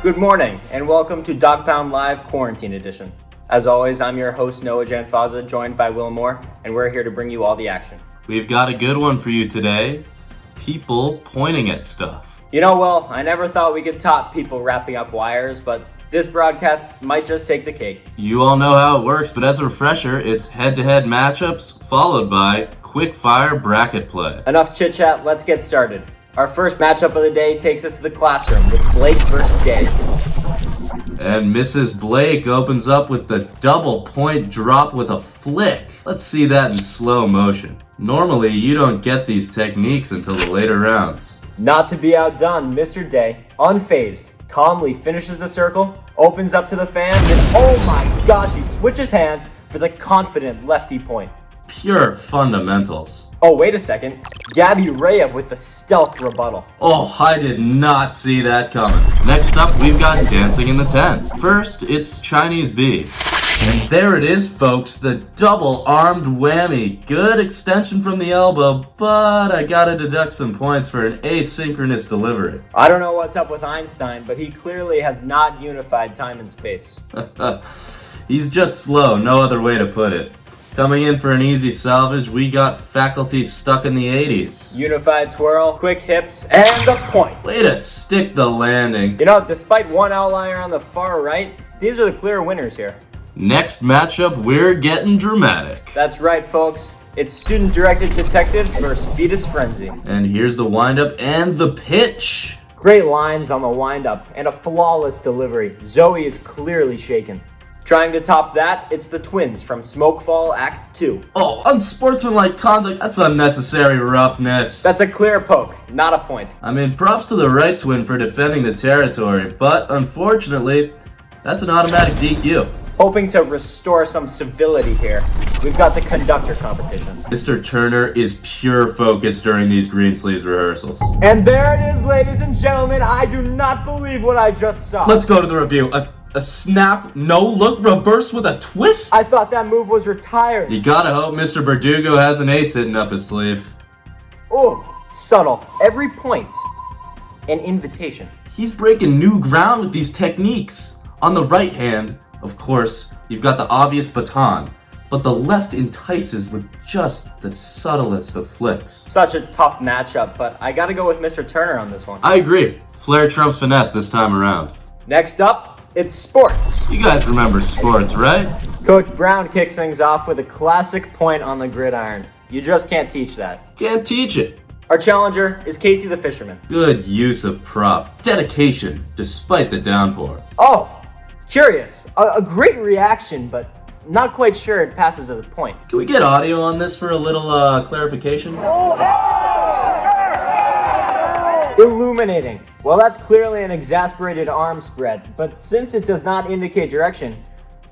Good morning, and welcome to Dawg Pound Live Quarantine Edition. As always, I'm your host, Noah Janfaza, joined by Will Moore, and we're here to bring you all the action. We've got a good one for you today. People pointing at stuff. You know, Will, I never thought we could top people wrapping up wires, but this broadcast might just take the cake. You all know how it works, but as a refresher, it's head-to-head matchups followed by quick-fire bracket play. Enough chit-chat, let's get started. Our first matchup of the day takes us to the classroom with Blake versus Day. And Mrs. Blake opens up with the double point drop with a flick. Let's see that in slow motion. Normally, you don't get these techniques until the later rounds. Not to be outdone, Mr. Day, unfazed, calmly finishes the circle, opens up to the fans, and oh my gosh, he switches hands for the confident lefty point. Pure fundamentals. Oh, wait a second. Gabby Rayev with the stealth rebuttal. Oh, I did not see that coming. Next up, we've got Dancing in the 10. First, it's Chinese B. And there it is, folks, the double-armed whammy. Good extension from the elbow, but I gotta deduct some points for an asynchronous delivery. I don't know what's up with Einstein, but he clearly has not unified time and space. He's just slow, no other way to put it. Coming in for an easy salvage, we got Faculty Stuck in the 80s. Unified twirl, quick hips, and the point. Way to stick the landing. You know, despite one outlier on the far right, these are the clear winners here. Next matchup, we're getting dramatic. That's right, folks. It's student-directed detectives versus Fetus Frenzy. And here's the windup and the pitch. Great lines on the windup and a flawless delivery. Zoe is clearly shaken. Trying to top that, it's the twins from Smokefall Act 2. Oh, unsportsmanlike conduct, that's unnecessary roughness. That's a clear poke, not a point. I mean, props to the right twin for defending the territory, but unfortunately, that's an automatic DQ. Hoping to restore some civility here, we've got the conductor competition. Mr. Turner is pure focus during these Greensleeves rehearsals. And there it is, ladies and gentlemen. I do not believe what I just saw. Let's go to the review. A snap, no look, reverse with a twist? I thought that move was retired. You gotta hope Mr. Verdugo has an ace hidden up his sleeve. Oh, subtle. Every point, an invitation. He's breaking new ground with these techniques. On the right hand, of course, you've got the obvious baton, but the left entices with just the subtlest of flicks. Such a tough matchup, but I gotta go with Mr. Turner on this one. I agree. Flair trumps finesse this time around. Next up, it's sports. You guys remember sports, right? Coach Brown kicks things off with a classic point on the gridiron. You just can't teach that. Can't teach it. Our challenger is Casey the Fisherman. Good use of prop. Dedication, despite the downpour. Oh, curious. A great reaction, but not quite sure it passes as a point. Can we get audio on this for a little clarification? Illuminating. Well, that's clearly an exasperated arm spread, but since it does not indicate direction,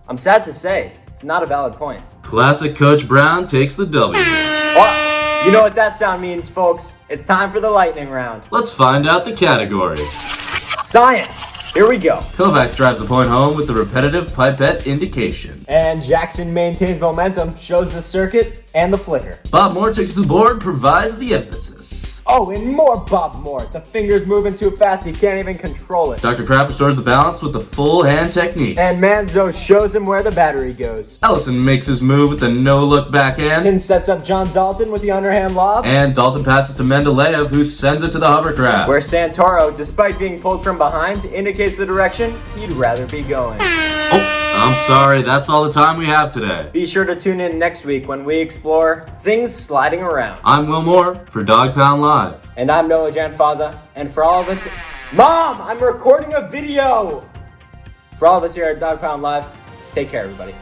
I'm sad to say, it's not a valid point. Classic Coach Brown takes the W. Oh, you know what that sound means, folks. It's time for the lightning round. Let's find out the category. Science. Here we go. Kovacs drives the point home with the repetitive pipette indication. And Jackson maintains momentum, shows the circuit and the flicker. Bob Moore takes the board, provides the emphasis. Oh, and more Bob Moore. The finger's moving too fast, he can't even control it. Dr. Kraft restores the balance with the full hand technique. And Manzo shows him where the battery goes. Ellison makes his move with the no-look backhand. And sets up John Dalton with the underhand lob. And Dalton passes to Mendeleev, who sends it to the hovercraft. Where Santoro, despite being pulled from behind, indicates the direction he'd rather be going. Oh, I'm sorry, that's all the time we have today. Be sure to tune in next week when we explore things sliding around. I'm Will Moore for Dawg Pound Live. And I'm Noah Janfaza. And for all of us... Mom, I'm recording a video! For all of us here at Dawg Pound Live, take care, everybody.